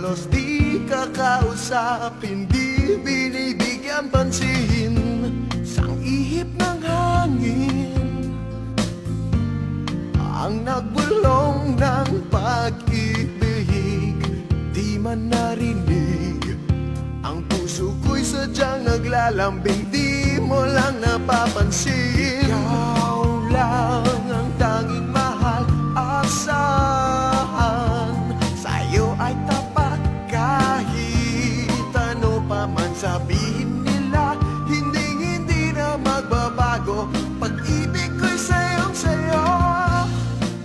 halos di kakausap, hindi binibigyan pansin. Sang ihip ng hangin ang nagbulong ng pag-ibig, di man narinig. Ang puso ko'y sadyang naglalambing, di mo lang napapansin. Ikaw lang ang tanging mahal, asahan. Sa'yo ay tapat kahit ano pa man sabihin nila, hindi na magbabago. Pag-ibig ko'y sa'yo,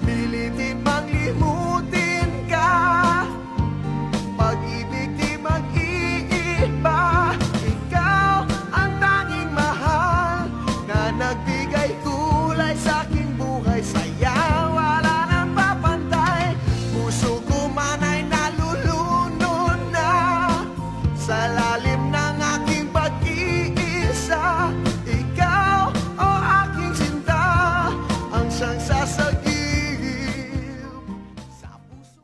pilitin mang limutin ka. Pag-ibig di mag-iiba, ikaw ang tanging mahal na nagbigay kulay sa aking buhay. Saya wala nang papantay, puso ko man ay nalulunod na sa lalim ng aking pag-iisa. Ikaw o aking sinta, ang siyang sasagip sa puso.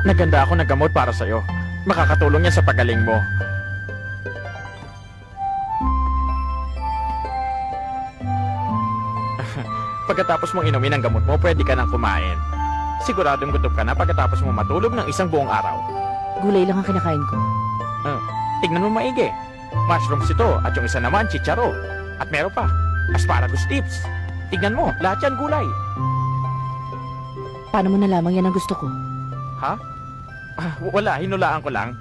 Naganda ako ng gamot para sa'yo. Makakatulong yan sa pagaling mo. Pagkatapos mong inumin ang gamot mo, pwede ka nang kumain. Siguradong gutom ka na pagkatapos mo matulog ng isang buong araw. Gulay lang ang kinakain ko. Tignan mo maigi. Mushrooms ito at yung isa naman, chicharo. At meron pa, asparagus tips. Tignan mo, lahat yan gulay. Paano mo nalaman yan ang gusto ko? Ha? Wala, hinulaan ko lang.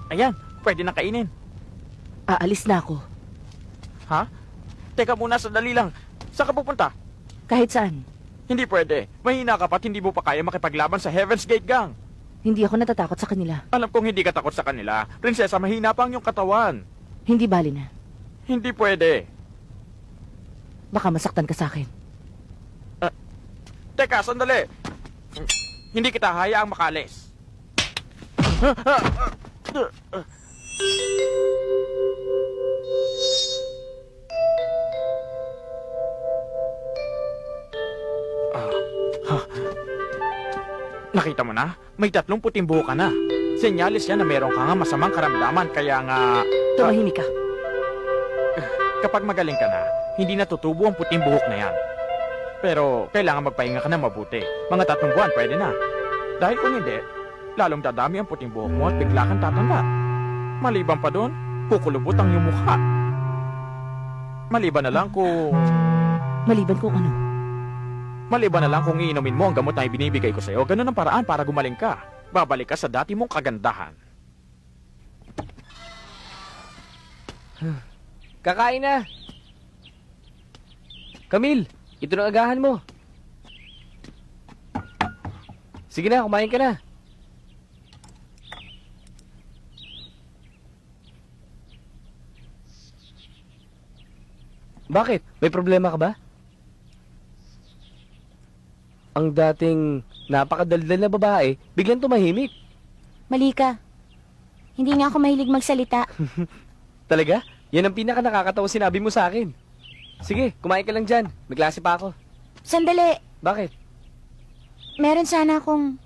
Ayan, pwede na kainin. Aalis na ako. Ha? Teka muna, sandali lang. Saan ka pupunta? Kahit saan. Hindi pwede. Mahina ka pa't hindi mo pa kaya makipaglaban sa Heaven's Gate Gang. Hindi ako natatakot sa kanila. Alam kong hindi ka takot sa kanila. Prinsesa, mahina pa ang iyong katawan. Hindi bali na. Hindi pwede. Baka masaktan ka sa akin. Teka, sandali. Hindi kita hayaang makalis. Nakita mo na? May 3 puting buhok ka na. Senyalis yan na meron ka nga masamang karamdaman, kaya nga... Tumahimik ka. Kapag magaling ka na, hindi natutubo ang puting buhok na yan. Pero kailangan magpahinga ka na mabuti. Mga 3 buwan, pwede na. Dahil kung hindi, lalong dadami ang puting buhok mo at bigla kang tatanda. Maliban pa doon, kukulubot ang iyong mukha. Maliban na lang kung... Maliban kung ano. Maliban na lang kung iinumin mo ang gamot na ibinibigay ko sa'yo, ganun ang paraan para gumaling ka. Babalik ka sa dati mong kagandahan. Kakain na! Camille, ito na agahan mo. Sige na, kumain ka na. Bakit? May problema ka ba? Ang dating napakadaldal na babae, biglang tumahimik. Mali ka. Hindi nga ako mahilig magsalita. Talaga? Yan ang pinaka nakakatawa sinabi mo sa akin. Sige, kumain ka lang dyan. May klase pa ako. Sandali. Bakit? Meron sana akong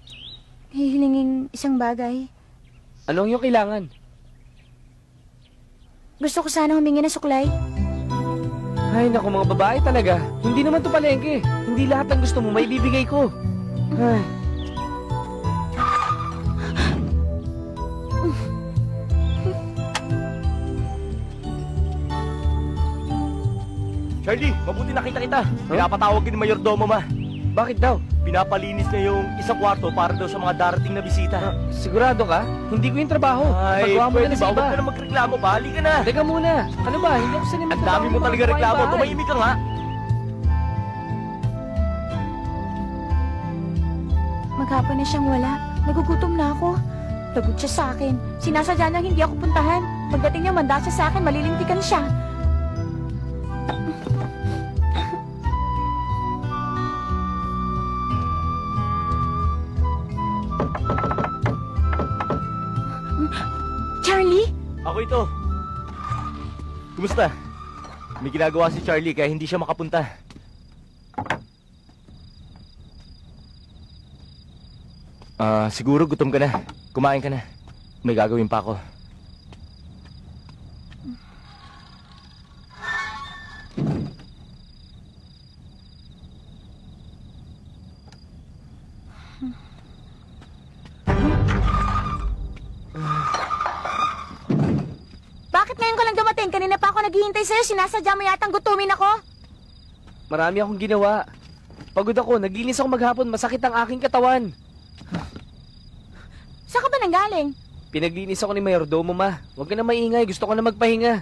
hihilinging isang bagay. Ano ang iyong kailangan? Gusto ko sana humingi ng suklay. Ay, naku mga babae talaga. Hindi naman to palengke. Hindi lahat ng gusto mo may bibigay ko. Ay. Charlie, mabuti nakita kita. Pinapatawag ni Mayordomo ma. Bakit daw? Pinapalinis na yung isang kwarto para daw sa mga darating na bisita. Sigurado ka? Hindi ko yung trabaho. Ay, Magawa mo pwede na ba? sa Huwag iba. ka na magreklamo ba? Halika na. Teka muna. Ano ba? Hindi ako sanay Ang dami mo talaga reklamo. Tumahimik ka nga. Maghapon na siyang wala. Nagugutom na ako. Lagot siya sa akin. Sinasadya niyang hindi ako puntahan. Pagdating niya, manda siya sa akin. Malilintikan siya. Ako ito. Kumusta? May ginagawa si Charlie kaya hindi siya makapunta. Siguro gutom ka na. Kumain ka na. May gagawin pa ako. Bakit ngayon ka lang dumating? Kanina pa ako naghihintay sa'yo. Sinasadya mo yatang gutumin ako. Marami akong ginawa. Pagod ako, naglinis ako maghapon, masakit ang aking katawan. Saan ka ba nanggaling? Pinaglinis ako ni Mayordomo, ma. Huwag ka na maingay, gusto ko na magpahinga.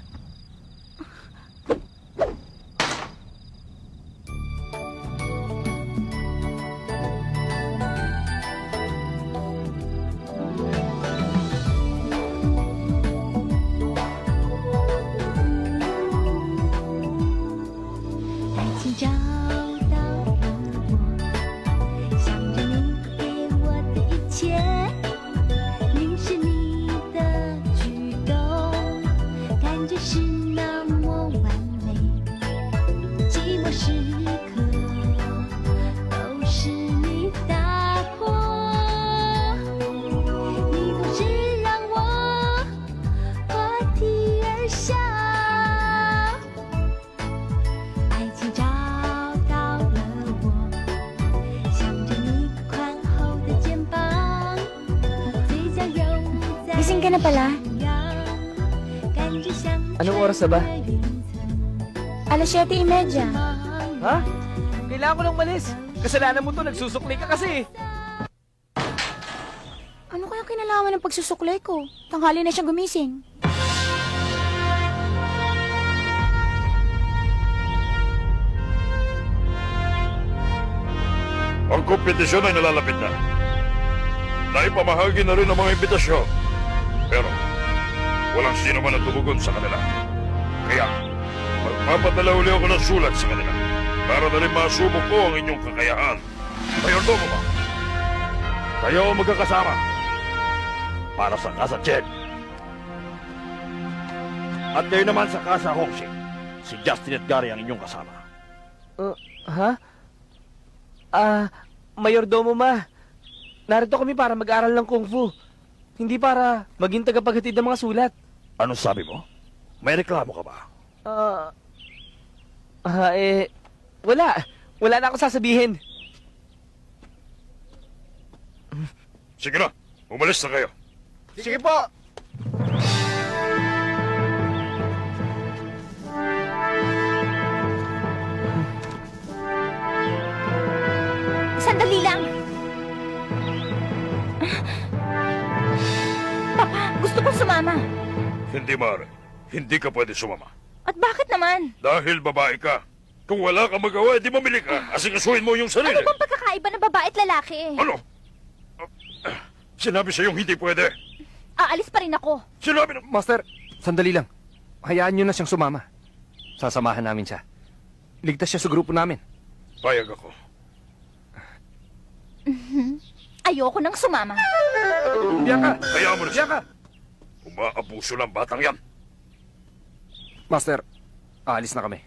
Gising ka na pala? Anong oras na ba? 7:30. Ha? Kailangan ko lang malis. Kasalanan mo to, nagsusuklay ka kasi. Ano kayang kinalaman ng pagsusuklay ko? Tanghali na siyang gumising. Ang kompetisyon ay nalalapit na. Naipamahagi na rin ang mga imbitasyon. Pero, walang sino man ang tumugon sa kanila. Kaya, magpapadala uli ako ng sulat sa kanila para na rin masubok ko ang inyong kakayahan. Mayordomo ba? Kayo ang magkakasama para sa Casa Chen. At kayo naman sa Casa Hongxi. Si Justin at Gary ang inyong kasama. Ha? Mayordomo, ma. Narito kami para mag-aral ng Kung Fu. Hindi para maging tagapaghatid ng mga sulat. Ano sabi mo? May reklamo ka ba? Wala. Wala na akong sasabihin. Sige na, umalis na kayo. Sige po! Sandali lang. Papa, gusto kong sumama. Hindi, Mare. Hindi ka pwede sumama. At bakit naman? Dahil babae ka. Kung wala kang magawa, di mamili ka. Asikasuhin mo yung sarili. Ano bang pagkakaiba ng babae at lalaki? Ano? Sinabi sa'yong hindi pwede. Aalis pa rin ako. Sinabi na... Master, sandali lang. Hayaan nyo na siyang sumama. Sasamahan namin siya. Ligtas siya sa grupo namin. Payag ako. Ayoko nang sumama. Bianca! Kaya mo na siya. Bianca! Umaabuso ng batang yan. Master, aalis na kami.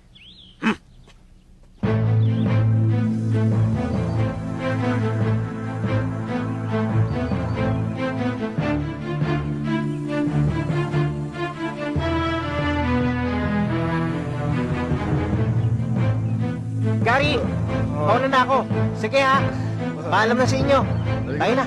Gary, mauna na ako. Sige ha. Paalam na sa inyo. Tayo na.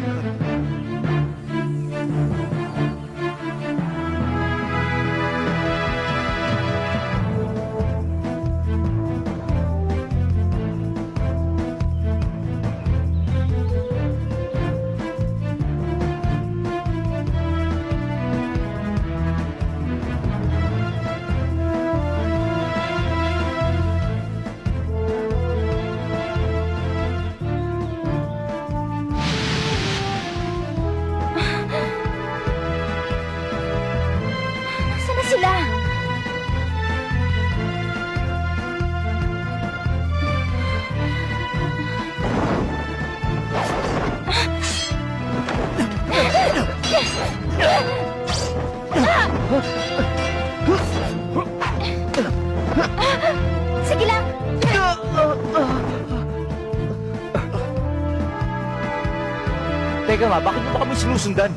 Teka nga, bakit mo ba kami sinusundan?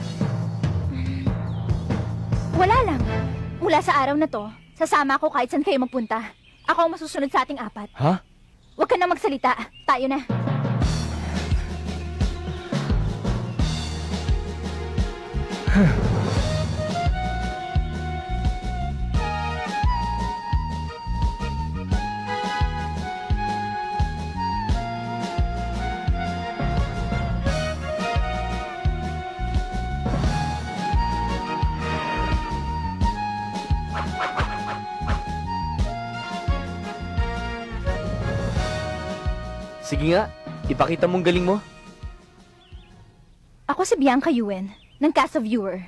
Wala lang. Mula sa araw na to, sasama ako kahit saan kayo magpunta. Ako ang masusunod sa ating apat. Ha? Huwag ka na magsalita. Tayo na. Sige nga, ipakita mong galing mo. Ako si Bianca Yuen, ng Casa Viewer.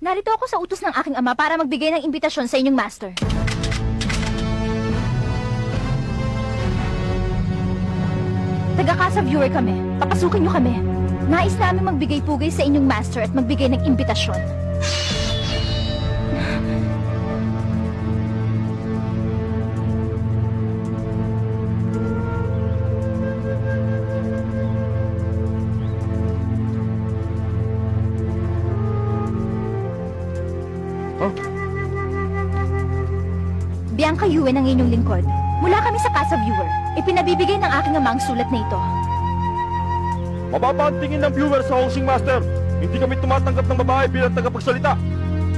Narito ako sa utos ng aking ama para magbigay ng imbitasyon sa inyong master. Taga Casa Viewer kami. Papasukin niyo kami. Nais namin magbigay-pugay sa inyong master at magbigay ng imbitasyon. Bianca Yuen ang inyong lingkod. Mula kami sa Casa Viewer. Ipinabibigay ng aking ama ang sulat na ito. Mababa ang tingin ng viewer sa Hong Sing Master. Hindi kami tumatanggap ng babae bilang tagapagsalita.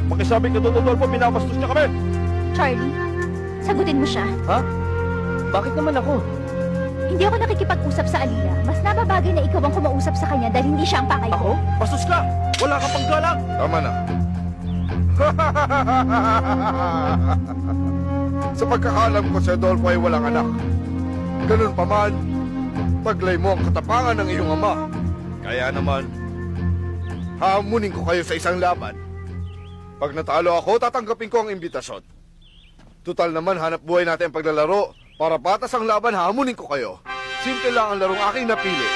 Makisabi ka doon, Rodolfo, binabastos niya kami. Charlie, sagutin mo siya. Ha? Bakit naman ako? Hindi ako nakikipag-usap sa Alila. Mas nababagay na ikaw ang kumausap sa kanya dahil hindi siya ang pakay ko. Ako? Bastos ka! Wala ka pang galang! Tama na. Sa pagkakalam ko, si Adolfo ay walang anak. Ganun pa man, taglay mo ang katapangan ng iyong ama. Kaya naman, hamunin ko kayo sa isang laban. Pag natalo ako, tatanggapin ko ang imbitasyon. Tutal naman, hanap buhay natin ang paglalaro. Para patas ang laban, hamunin ko kayo. Simple lang ang larong aking napili.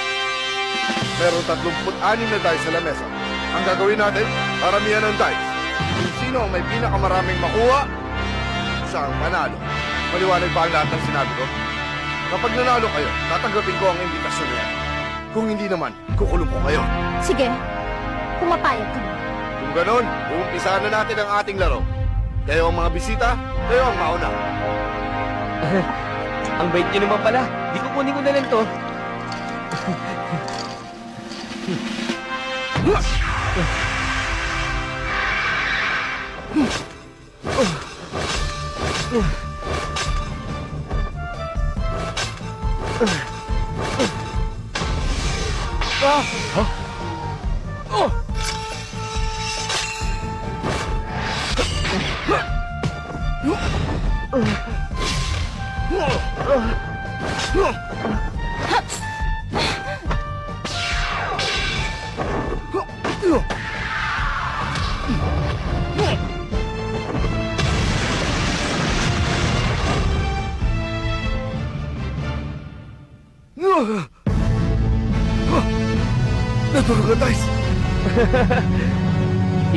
Meron 36 na dice sa lamesa. Ang gagawin natin, paramihan ng dice. Kung sino ang may pinakamaraming makuha, siya ang panalo. Maliwanag ba ang lahat ng sinabi ko? Kapag nanalo kayo, tatanggapin ko ang imbitasyon na yan. Kung hindi naman, kukulong ko kayo. Sige, pumapayag ka. Kung ganon, uumpisahan na natin ang ating laro. Kayo ang mga bisita, kayo ang mauna. Ang bait niyo naman pala. Di ko kunin ko na lang to. Natulog ang dice.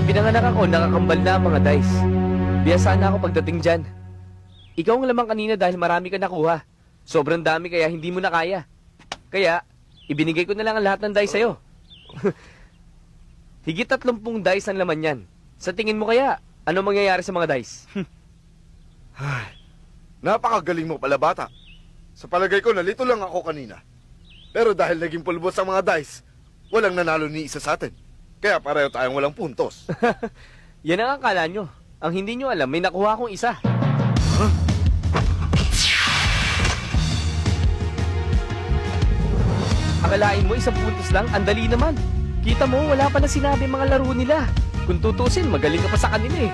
Ipinanganak ako, nakakambal na ang mga dice. Biyasa na ako pagdating dyan. Ikaw ang lamang kanina dahil marami ka nakuha. Sobrang dami kaya hindi mo na kaya. Kaya, ibinigay ko na lang ang lahat ng dice sa'yo. Higit 30 dice ang laman yan. Sa tingin mo kaya, ano mangyayari sa mga dice? Napakagaling mo pala, bata. Sa palagay ko, nalito lang ako kanina. Pero dahil naging pulbos ang mga dice, walang nanalo ni isa sa atin. Kaya pareho tayong walang puntos. Yan ang akala nyo. Ang hindi nyo alam, may nakuha akong isa. Akalain mo, 1 puntos lang, ang dali naman. Kita mo, wala pa na sinabi mga laro nila. Kung tutusin, magaling ka pa sa kanila eh.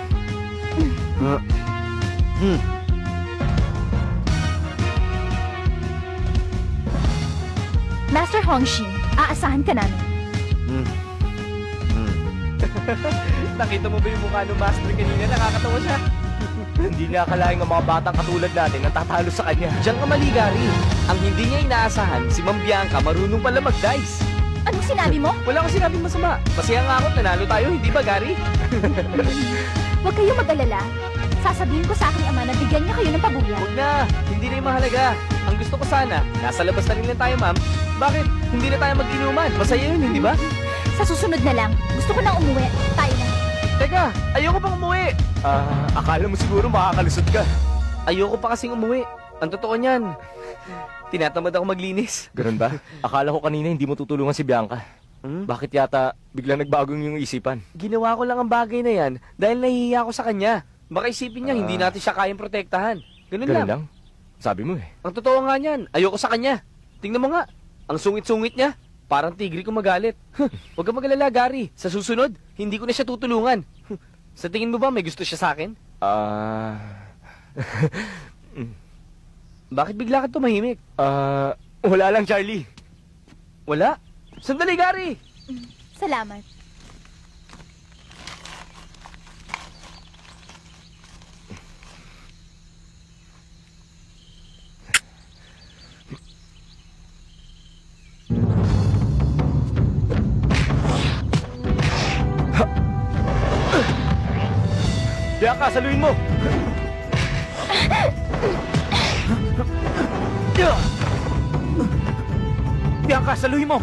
Master Hongxin, aasahan ka namin. Nakita mo ba yung mukha ng master kanina? Nakakatawa siya. Hindi niya akalain ng mga batang katulad natin ang tatalo sa kanya. Diyan ka mali, Gary. Ang hindi niya inaasahan, si Ma'am Bianca marunong pala mag-dice. Anong sinabi mo? Wala akong sinabing masama. Masaya nga ako, nanalo tayo, hindi ba, Gary? Huwag kayong mag-alala. Sasabihin ko sa aking ama na bigyan niya kayo ng pabuya. Huwag na, hindi na yung mahalaga. Ang gusto ko sana, nasa labas na rin lang tayo, ma'am. Bakit? Hindi na tayo mag-inuman. Masaya yun, hindi ba? Sa susunod na lang. Gusto ko na umuwi. Tayo na. Teka, ayoko pang umuwi. Akala mo siguro makakalusot ka. Ayoko pa kasing umuwi. Ang totoo niyan, tinatamad ako maglinis. Ganun ba? Akala ko kanina hindi mo tutulungan si Bianca. Bakit yata biglang nagbago yung isipan? Ginawa ko lang ang bagay na yan dahil nahihiya ako sa kanya. Baka isipin niya hindi natin siya kayang protektahan. Ganun lang. Sabi mo eh. Ang totoo nga niyan, ayoko sa kanya. Tingnan mo nga, ang sungit-sungit niya. Parang tigre kung magalit. Huwag ka magalala, Gary. Sa susunod, hindi ko na siya tutulungan. Sa tingin mo ba may gusto siya sa akin? Bakit bigla ka tumahimik? Wala lang, Charlie. Wala? Sandali, Gary! Salamat. Bianca, saluhin mo! Bianca, saluhin mo!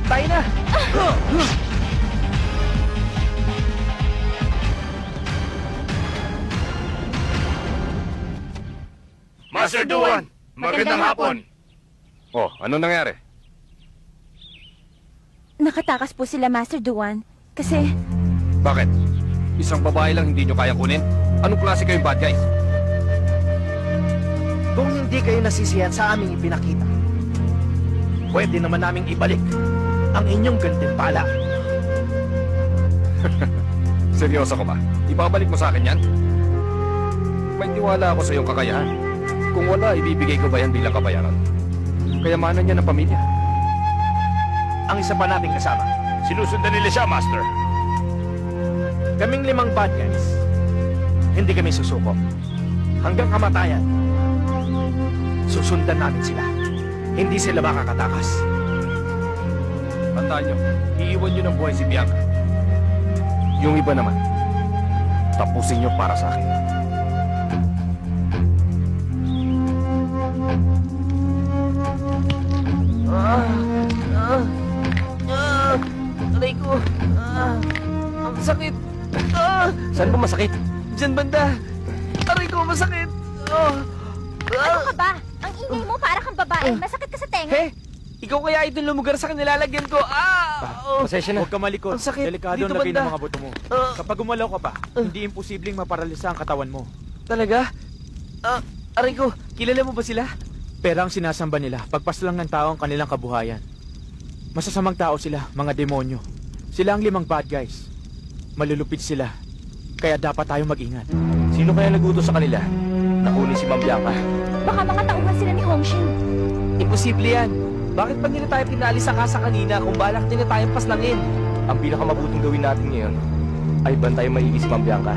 Tayo na! Master Duan, magandang hapon. Oh, ano nangyari? Nakatakas po sila, Master Duan. Kasi Bakit? Isang babae lang hindi nyo kayang kunin? Anong klase kayong bad guys? Kung hindi kayo nasisiyan sa aming ipinakita, pwede naman naming ibalik ang inyong gantimpala. Seryoso ka ba? Ibabalik mo sa akin yan? May tiwala ako sa iyong kakayahan. Kung wala, ibibigay ko ba yan bilang kabayaran? Kayamanan niya ng pamilya. Ang isa pa nating kasama, Sinusundan nila siya, Master. kaming 5 bad guys, hindi kami susuko. Hanggang kamatayan, susundan namin sila. Hindi sila makakatakas. Tandaan nyo, iiwan nyo ng buhay si Bianca. Yung iba naman, tapusin nyo para sa akin. Aray ko. Ang sakit. Saan ba masakit? Diyan banda. Aray ko, masakit. ano ka ba? Ang ingay mo para kang babae. Masakit ka sa tenga. He, ikaw kaya idol lumugar sa kanilalagyan ko. Pasensya na. Huwag ka malikot. Ang sakit. Delikado Dito ang lagay banda. ng mga buto mo. Kapag gumalaw ka pa, hindi imposibleng maparalisa ang katawan mo. Talaga? Aray ko, kilala mo ba sila? Pera ang sinasamba nila, pagpaslang ng tao ang kanilang kabuhayan. Masasamang tao sila, mga demonyo. Sila ang 5 bad guys. Malulupit sila, kaya dapat tayo mag-ingat. Sino kaya nagutos sa kanila? Nakunin si Ma'am Bianca. Baka mga tauhan sila ni Hongshin. Imposible yan. Bakit pa nila tayo pinalis sa kasa kanina kung balak nila tayong paslangin? Ang pinakamabuting gawin natin ngayon ay bantay maigi si Ma'am Bianca.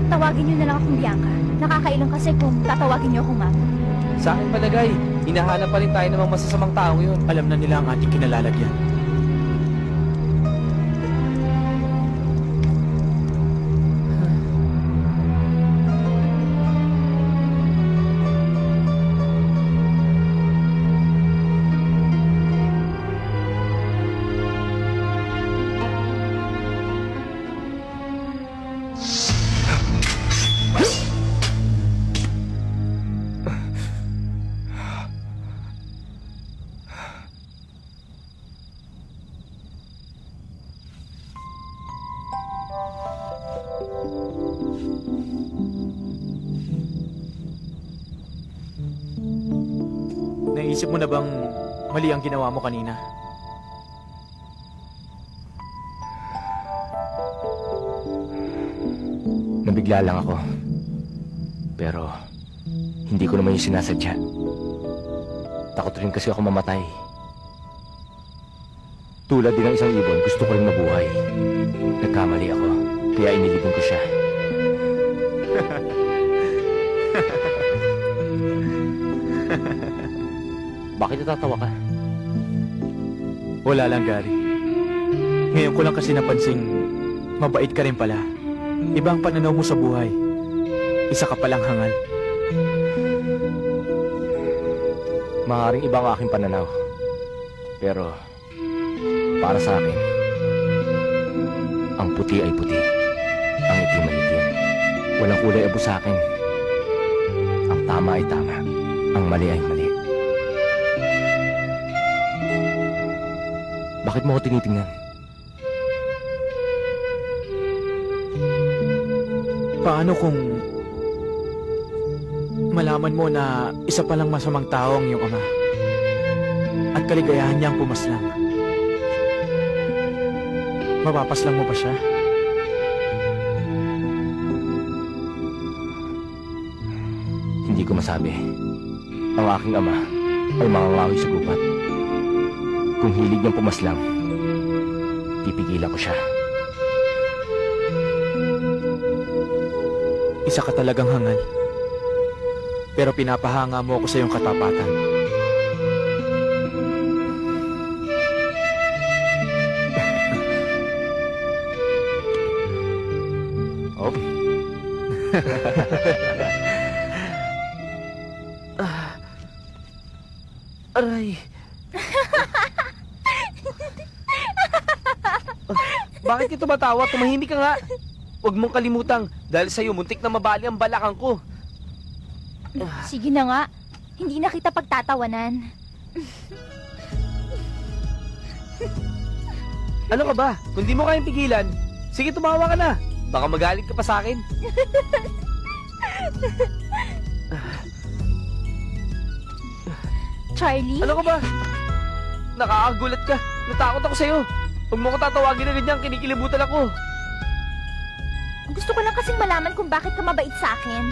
Tawagin niyo na lang akong Bianca. Nakakailong kasi kung tatawagin niyo akong Ma'am. Sa akin palagay, hinahanap pa rin tayo ng mga masasamang tao yun. Alam na nila ang ating kinalalagyan. Naisip mo na bang mali ang ginawa mo kanina? Nabigla lang ako. Pero, hindi ko naman yung sinasadya. Takot rin kasi ako mamatay. Tulad din ng isang ibon, gusto ko rin mabuhay. Nagkamali ako, kaya inilibing ko siya. Bakit natatawa ka? Wala lang, Gary. Ngayon ko lang kasi napansing mabait ka rin pala. Ibang pananaw mo sa buhay. Isa ka palang hangal. Maaaring iba ang aking pananaw. Pero, para sa akin, ang puti ay puti. Ang itim ay itim. Walang kulay abo sa akin. Ang tama ay tama. Ang mali ay mali. Bakit mo ako tinitingnan? Paano kung malaman mo na isa palang masamang tao ang iyong ama at kaligayahan niyang pumaslang? Mapapaslang mo ba siya? Hindi ko masabi. Ang aking ama ay mangangawi sa gubat. Kung hilig niyang pumaslang, pipigilan ko siya. Isa ka talagang hangal. Pero pinapahanga mo ako sa iyong katapatan. Oh? Aray! Bakit ka tumatawa? Tumahimik ka nga. Huwag mong kalimutang, dahil sa'yo muntik na mabali ang balakang ko. Sige na nga. Hindi na kita pagtatawanan. Ano ka ba? Kung di mo kayang pigilan, sige tumawa ka na. Baka magalit ka pa sa akin. Charlie? Ano ka ba? Nakakagulat ka. Natakot ako sa'yo. Huwag mo ko tatawagin na ganyan, kinikilibutan ako. Gusto ko lang kasing malaman kung bakit ka mabait sa akin.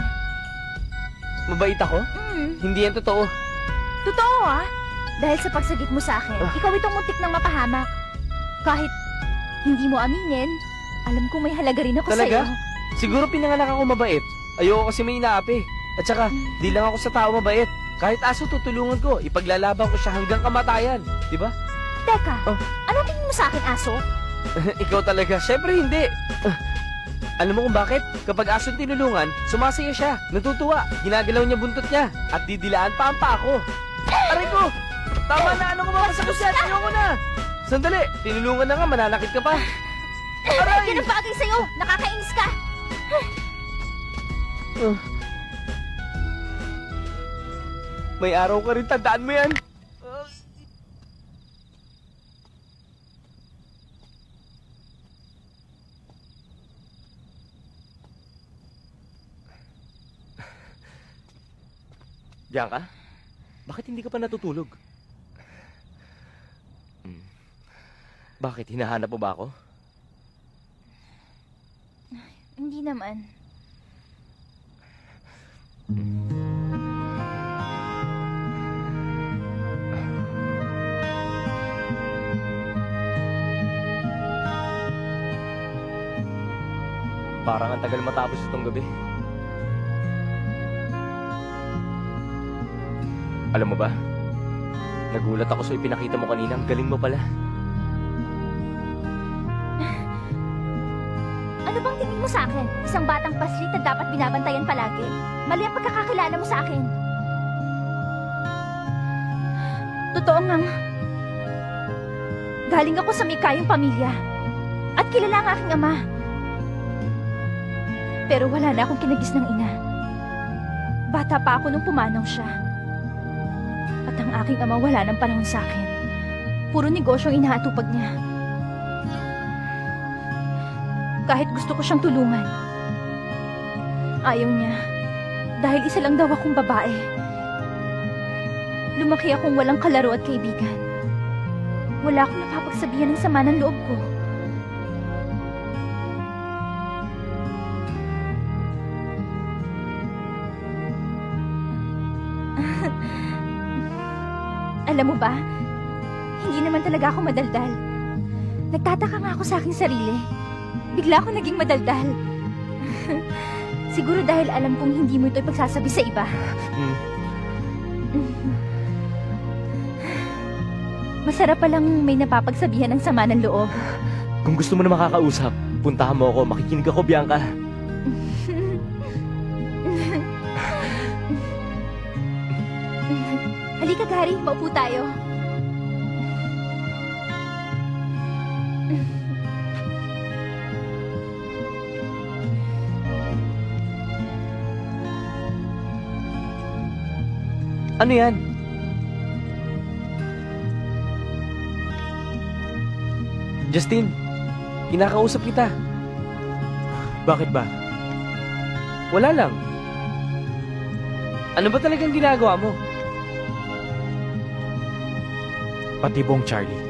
Mabait ako? Hindi yan totoo. Totoo ah. Dahil sa pagsagip mo sa akin, ikaw itong muntik ng mapahamak. Kahit hindi mo aminin, alam kong may halaga rin ako Talaga? sa'yo. Siguro pinanganak ako mabait. Ayoko kasi may inaapi. At saka, di lang ako sa tao mabait. Kahit aso tutulungan ko, ipaglalaban ko siya hanggang kamatayan. Di ba? Teka, Oh. ano tingin mo sa akin, aso? Ikaw talaga. Siyempre hindi. Alam mo kung bakit? Kapag asong tinulungan, sumasaya siya, natutuwa, ginagalaw niya buntot niya, at didilaan pa ang paa ko. Aray ko! Tama na, ano ko mapasakos yan? Ayoko na! Sandali, tinulungan na nga, mananakit ka pa. Aray! Yan ang bagay sa'yo! Nakakainis ka! May araw ka rin, tandaan mo yan. Diyan ka? Bakit hindi ka pa natutulog? Bakit? Hinahanap mo ba ako? Hindi naman. Parang ang tagal matapos itong gabi. Alam mo ba? Nagulat ako sa ipinakita mo kanina. Ang galing mo pala. Ano bang tingin mo sa akin? Isang batang paslit na dapat binabantayan palagi. Mali ang pagkakakilala mo sa akin. Totoo ngang galing ako sa may kayang pamilya. At kilala ang aking ama. Pero wala na akong kinagis ng ina. Bata pa ako nung pumanaw siya. At ang aking ama wala ng panahon sa akin. Puro negosyo ang inaatupag niya. Kahit gusto ko siyang tulungan. Ayaw niya. Dahil isa lang daw akong babae. Lumaki akong walang kalaro at kaibigan. Wala akong napapagsabihan ng sama ng loob ko. Alam mo ba, hindi naman talaga ako madaldal. Nagtataka nga ako sa aking sarili. Bigla ako naging madaldal. Siguro dahil alam kong hindi mo ito ipagsasabi sa iba. Masarap palang may napapagsabihan ng sama ng loob. Kung gusto mo na makakausap, puntahan mo ako. Makikinig ako, Bianca. Halika, Gary. Maupo tayo. Ano yan? Justin, kinakausap kita. Bakit ba? Wala lang. Ano ba talagang ginagawa mo? Patibong Charlie.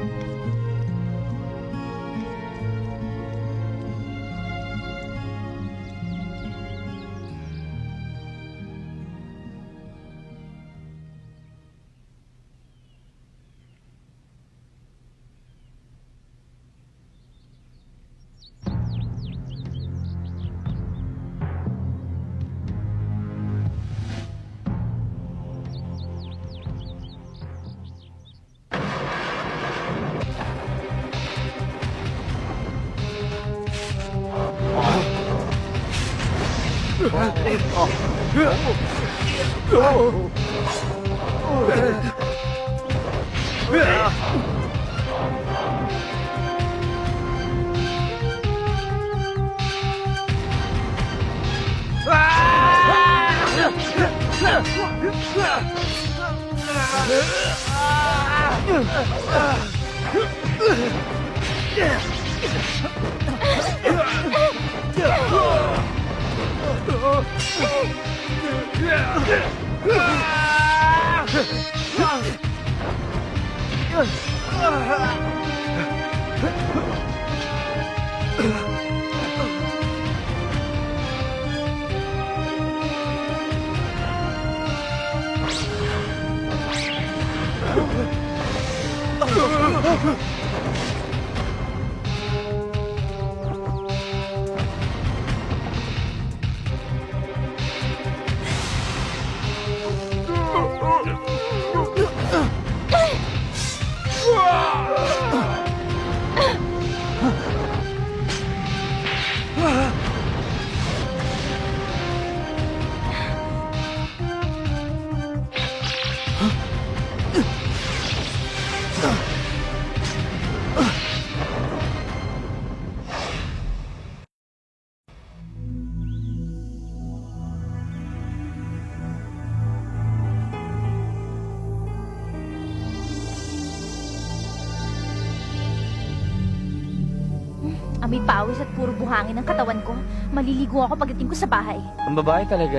Amoy pawis at puro buhangin ang katawan ko. Maliligo ako pagdating ko sa bahay. Ang babae talaga.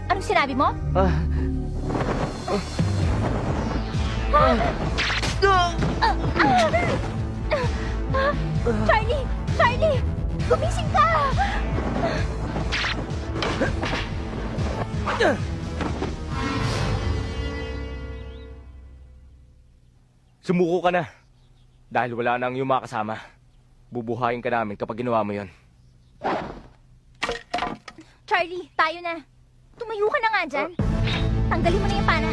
Anong sinabi mo? Charlie! Charlie! Gumising ka! Sumuko ka na. Dahil wala na ang iyong mga kasama. Bubuhayin ka namin kapag ginawa mo yon. Charlie, tayo na. Tumayo ka na nga dyan. Tanggalin mo na yung pana.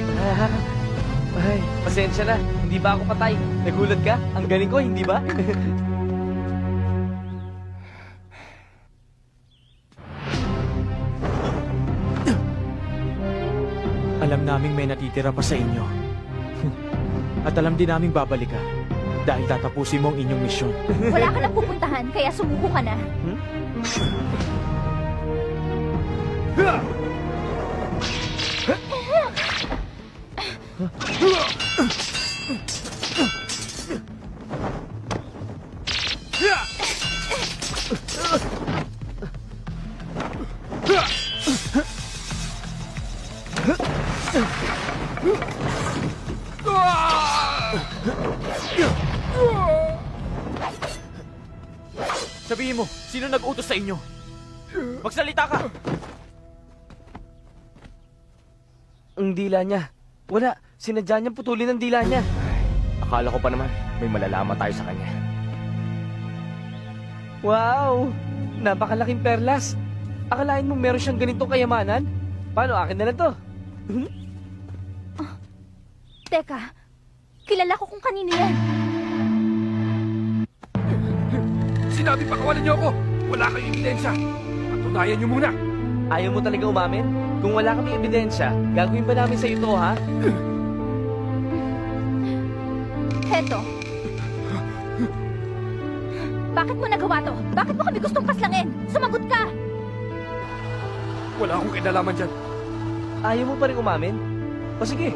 Ay, pasensya na. Hindi ba ako patay? Nagulat ka? Ang galing ko, hindi ba? Alam naming may natitira pa sa inyo. At alam din naming babalik ka. Dahil tatapusin mo ang inyong misyon. Wala ka nang pupuntahan, kaya sumuko ka na. Sabihin mo, sino nag-utos sa inyo? Magsalita ka! Ang dila niya. Wala. Sinadya niyang putulin ang dila niya. Akala ko pa naman, may malalaman tayo sa kanya. Wow! Napakalaking perlas. Akalain mo meron siyang ganitong kayamanan? Paano, akin na lang to? Teka, kilala ko kung kanino yan. Sinabi pa kawalan niyo ako! Wala kayong ebidensya! Patunayan niyo muna! Ayaw mo talaga umamin? Kung wala kaming ebidensya, gagawin ba namin sa ito, ha? Heto. Bakit mo nagawa to? Bakit mo kami gustong paslangin? Sumagot ka! Wala akong kinalaman dyan. Ayaw mo pa rin umamin? O sige,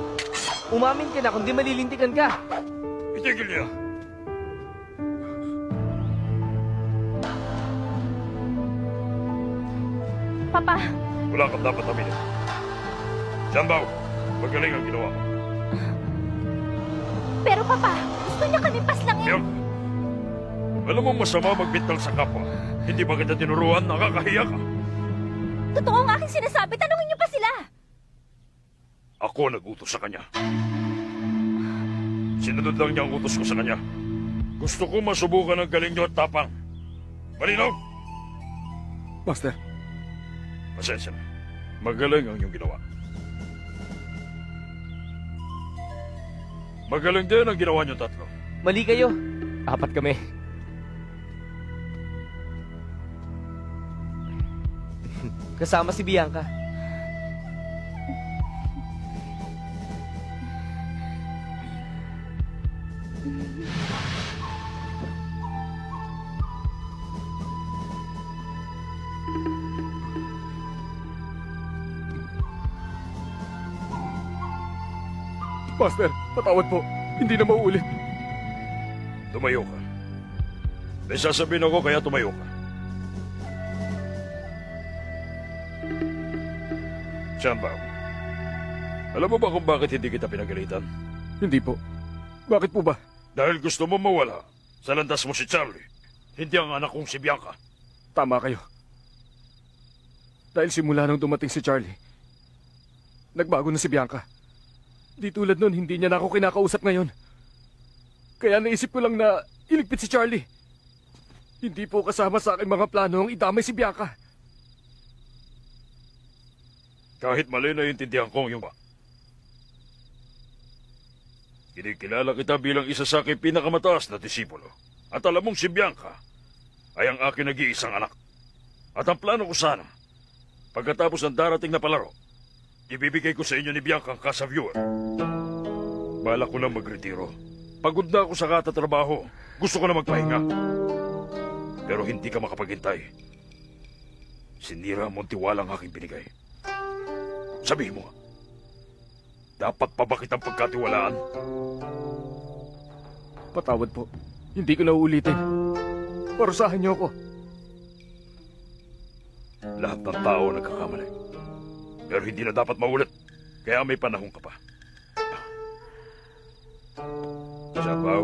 umamin ka na kundi malilintikan ka. Itigil niya. Papa, Wala kang dapat aminin. Tianbao, magaling ang ginawa mo. pero Papa, gusto niya kami paslangin. Bianca, alam mo masama magbintang sa kapwa. Hindi ba kita tinuruan? Nakakahiya ka. Totoo ang aking sinasabi, tanungin niyo pa sila. Ako nag-utos sa kanya. Sinunod lang niya ang utos ko sa kanya. Gusto ko masubukan ang galing niyo at tapang. Malinaw? Master, Pasensya na. Magaling ang iyong ginawa. Magaling din ang ginawa niyo tatlo. Mali kayo. 4 kami. Kasama si Bianca. Master, patawad po. Hindi na mauulit. Tumayo ka. May sasabihin ako kaya tumayo ka. Tianbao, alam mo ba kung bakit hindi kita pinagalitan? Hindi po. Bakit po ba? Dahil gusto mo mawala. Sa landas mo si Charlie. Hindi ang anak kong si Bianca. Tama kayo. Dahil simula nung dumating si Charlie, nagbago na si Bianca. Di tulad nun, hindi niya na ako kinakausap ngayon. Kaya naisip ko lang na iligpit si Charlie. Hindi po kasama sa aking mga plano ang idamay si Bianca. Kahit mali na intindihan ko ang iyong ba. Kinikilala kita bilang isa sa aking pinakamataas na disipulo. At alam mong si Bianca ay ang aking nag-iisang anak. At ang plano ko sana, pagkatapos ng darating na palaro, ibibigay ko sa inyo ni Bianca ang Casa Viewer. Balak ko na magretiro. Pagod na ako sa katatrabaho. Gusto ko na magpahinga. Pero hindi ka makapaghintay. Sinira mo ang tiwalang aking binigay. Sabihin mo, dapat pa ba kitang pagkatiwalaan? Patawad po. Hindi ko na uulitin. Parusahan niyo ako. Lahat ng tao nagkakamali. Pero hindi na dapat maulit. Kaya may panahon ka pa. Sabaw,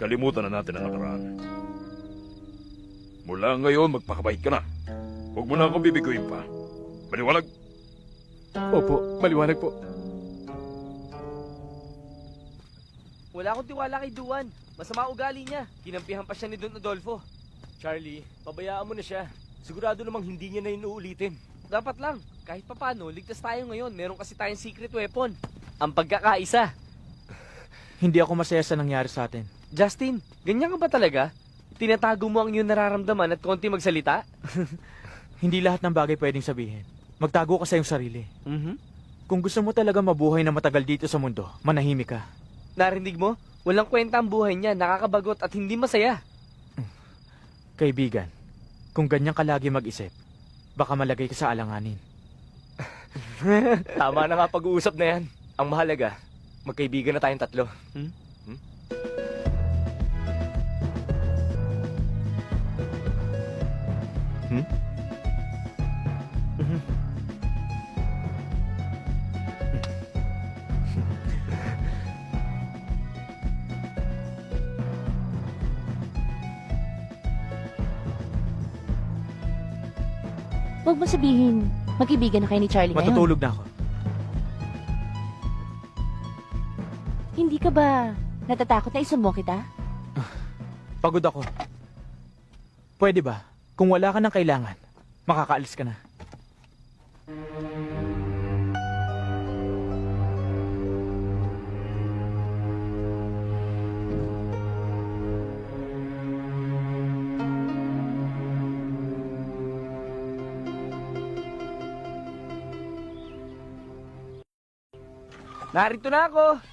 kalimutan na natin ang nakaraan. Mula ngayon, magpakabait ka na. Huwag mo na akong bibiguin pa. Maliwanag? Opo, maliwanag po. Wala akong tiwala kay Duan. Masama ugali niya. Kinampihan pa siya ni Don Adolfo. Charlie, pabayaan mo na siya. Sigurado namang hindi niya na inuulitin. Dapat lang. Kahit papano, ligtas tayo ngayon. Meron kasi tayong secret weapon. Ang pagkakaisa. Hindi ako masaya sa nangyari sa atin. Justin, ganyan ka ba talaga? Tinatago mo ang iyong nararamdaman at konti magsalita? Hindi lahat ng bagay pwedeng sabihin. Magtago ka sa iyong sarili. Mhm. Kung gusto mo talaga mabuhay na matagal dito sa mundo, manahimik ka. Narinig mo? Walang kwenta ang buhay niya, nakakabagot at hindi masaya. Kaibigan, kung ganyan ka lagi mag-isip, baka malagay ka sa alanganin. Tama na nga pag-uusap na yan. Ang mahalaga, magkaibigan na tayong tatlo. Hmm? Hmm? Huwag mo sabihin, magkaibigan na kayo ni Charlie ngayon. Matutulog na ako. Hindi ka ba natatakot na isumbong kita? Pagod ako. Pwede ba? Kung wala ka ng kailangan, makakaalis ka na. Narito na ako.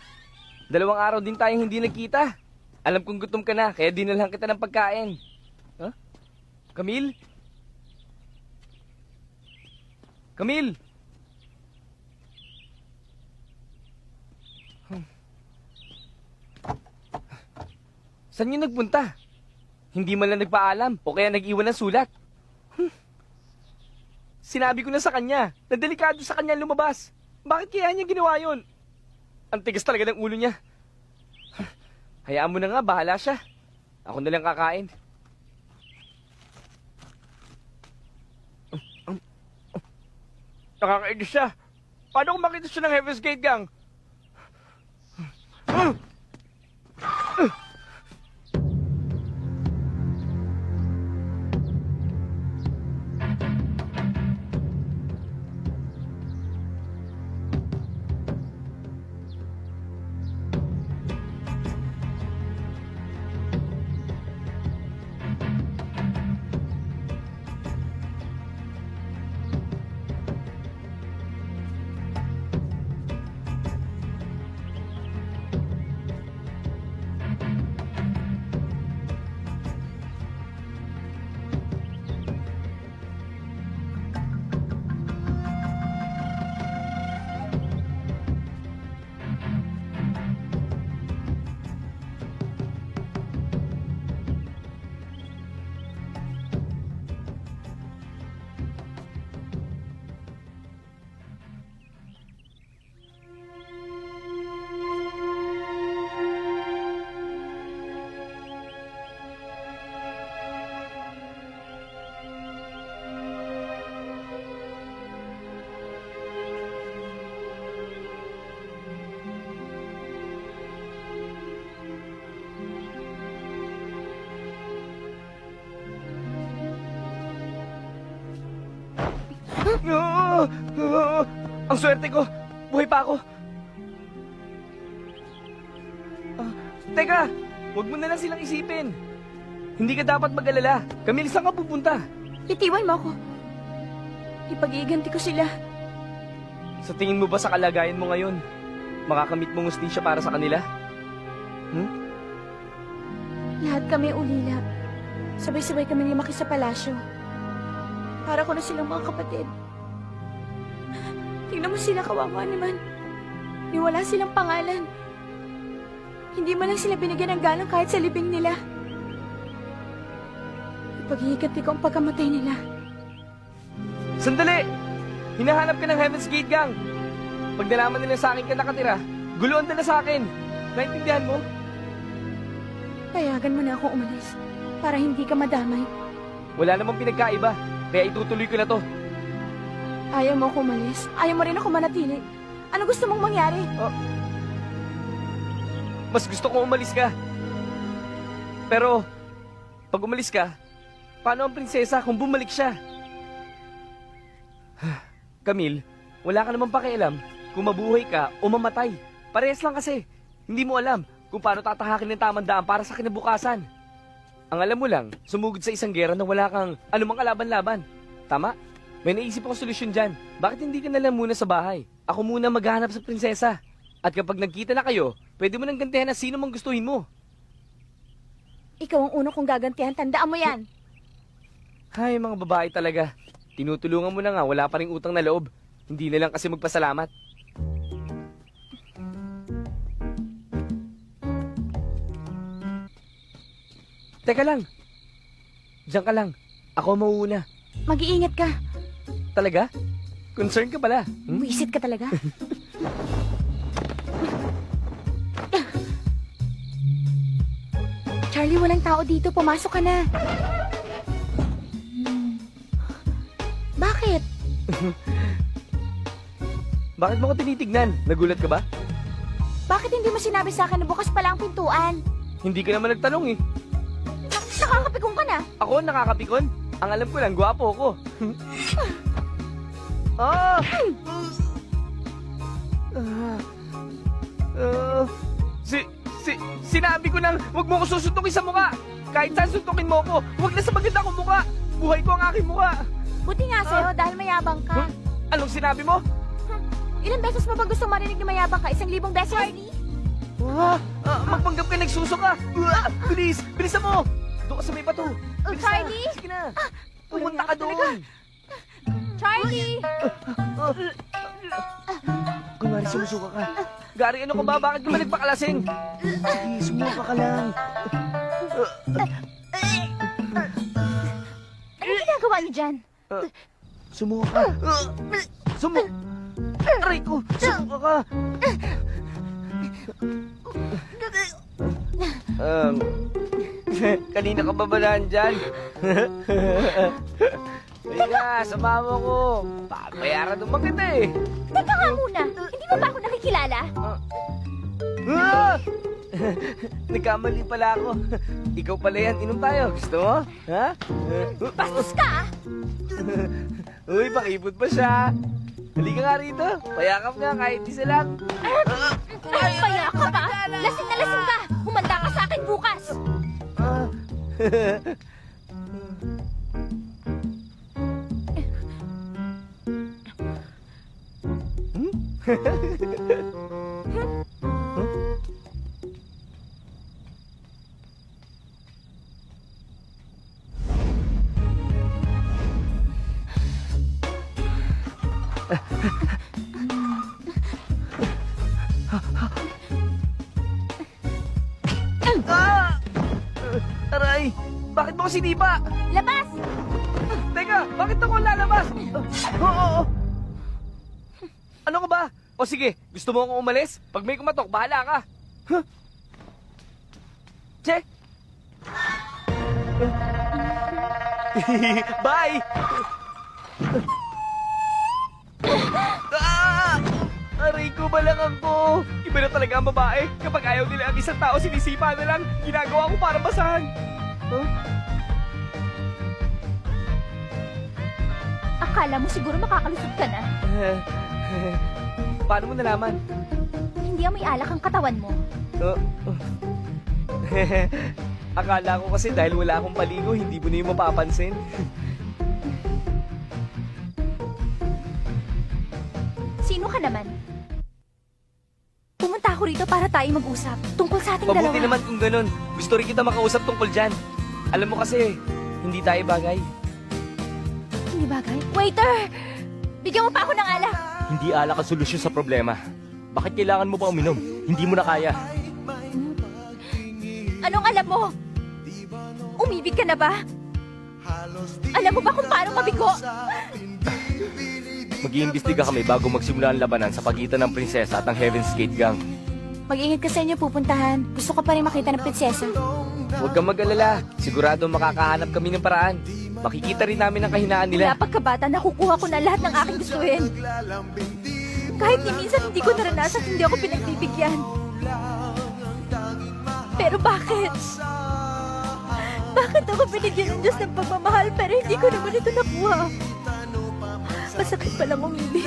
2 araw din tayong hindi nagkita. Alam kong gutom ka na, kaya dinalhan kita ng pagkain. Huh? Camille? Camille? Saan yun nagpunta? Hindi man lang nagpaalam o kaya nag-iwan ng sulat. Sinabi ko na sa kanya na delikado sa kanya lumabas. Bakit kaya niya ginawa yun? Ang tigas talaga ng ulo niya. Hayaan mo na nga, bahala siya. Ako na lang kakain. Nakakainis siya. Paano kung makita siya ng Heaven's Gate Gang? Ang swerte ko! Buhay pa ako! Teka! Huwag mo na lang silang isipin! Hindi ka dapat mag-alala. Camille, saan ka pupunta? Itiwan mo ako. Ipag-iiganti ko sila. Sa tingin mo ba sa kalagayan mo ngayon, makakamit mong hustisya para sa kanila? Lahat kami ulila. Sabay-sabay kami lumaki sa palasyo. Para ko na silang mga kapatid. Tingnan mo sila, kawawa naman. Ni wala silang pangalan. Hindi man lang sila binigyan ng galang kahit sa libing nila. Ipag-iiganti ko ang pagkamatay nila. Sandali! Hinahanap ka ng Heaven's Gate Gang. Pag nalaman nila sa akin ka nakatira, guluhan nila sa akin. Naintindihan mo? Payagan mo na akong umalis para hindi ka madamay. Wala namang pinagkaiba, kaya itutuloy ko na to. Ayaw mo ako umalis. Ayaw mo rin ako manatili. Ano gusto mong mangyari? Mas gusto kong umalis ka. Pero, pag umalis ka, paano ang prinsesa kung bumalik siya? Camille, wala ka namang pakialam kung mabuhay ka o mamatay. Parehas lang kasi. Hindi mo alam kung paano tatahakin ng tamang daan para sa kinabukasan. Ang alam mo lang, sumugod sa isang gera na wala kang anumang kalaban-laban. Tama? May naisip akong solusyon dyan. Bakit hindi ka na lang muna sa bahay? Ako muna maghahanap sa prinsesa. At kapag nagkita na kayo, pwede mo nang gantihan na sino mang gustuhin mo. Ikaw ang uno kong gagantihan. Tandaan mo yan. Hay, mga babae talaga. Tinutulungan mo na nga, wala pa ring utang na loob. Hindi na lang kasi magpasalamat. Teka lang. Diyan ka lang. Ako mauuna. Mag-iingat ka. Talaga? Concern ka pala. Wisit ka talaga. Charlie, walang tao dito. Pumasok ka na. Bakit? Bakit mo ko tinitignan? Nagulat ka ba? Bakit hindi mo sinabi sa akin na bukas pala ang pintuan? Hindi ka naman nagtanong eh. Nakakapikong ka na. Ako nakakapikon. Ang alam ko lang, gwapo ko. Ah! Sinabi ko nang huwag mo ko susuntukin sa mukha. Kahit saan suntukin mo ko, huwag na sa maganda kong mukha. Buhay ko ang aking mukha. Buti nga sa'yo dahil mayabang ka. Anong sinabi mo? Ilang beses mo ba gusto marinig na mayabang ka? 1,000 beses? Magpanggap ka, nagsuso ka. Bilis! Bilisan mo! Doon ka sa may bato. Bilis Charlie? Na. Sige na. Pumunta ka doon. Charlie! Kunwari, sumusuka ka. Gary, ano ka ba? Bakit ka ba nagpakalasing? Sige, sumuka ka lang. Ano ginagawa niyo dyan? Sumuka ka. Aray ko! Sumuka ka! Kanina ka ba ba nandyan? Halika, sumama ko. Papayaran naman kita eh. Teka nga muna, hindi mo ba ako nakikilala? Nagkamali pala ako. Ikaw pala yan. Inom tayo. Gusto mo? Ha? Bastos ka ah! Uy, pakipot pa siya. Halika nga rito. Payakap nga kahit isa lang. Paya ka ba? Lasing na lasing ka! Humanda ka sa akin bukas! Aray! Bakit mo kasi di ba? Labas! Teka, bakit ako lalabas? Oo. Ano ka ba? O sige, gusto mo akong umalis? Pag may kumatok, bahala ka. Huh? Che? Bye! Aray ko, balakang ko. Iba na talaga ang babae. Kapag ayaw nila ang isang tao, sinisipa na lang. Ginagawa ko para basahan. Huh? Akala mo siguro makakalusot ka na. Paano mo nalaman? Hindi amoy alak ang katawan mo. Akala ko kasi dahil wala akong paligo, hindi mo na yung mapapansin. Sino ka naman? Pumunta ako rito para tayo mag-usap tungkol sa ating Mabuti dalawa. naman kung ganun. Gusto rin kita makausap tungkol dyan. Alam mo kasi, hindi tayo bagay. Hindi bagay? Waiter! Bigyan mo pa ako ng alak! Hindi alak ang solusyon sa problema. Bakit kailangan mo pa uminom? Hindi mo na kaya. Anong alam mo? Umibig ka na ba? Alam mo ba kung paano mabigo? Mag-iimbestiga kami bago magsimula ang labanan sa pagitan ng prinsesa at ng Heaven's Gate Gang. Mag-ingat ka sa inyo pupuntahan. Gusto ko pa rin makita ng prinsesa. Huwag kang mag-alala. Sigurado makakahanap kami ng paraan. Makikita rin namin ang kahinaan nila. Mula pagkabata, nakukuha ko na lahat ng aking gustuhin. Kahit ni minsan hindi ko naranasan, hindi ako pinagbibigyan. Pero bakit? Bakit ako binigyan ng Diyos ng pagmamahal pero hindi ko naman ito nakuha? Masakit palang umibig.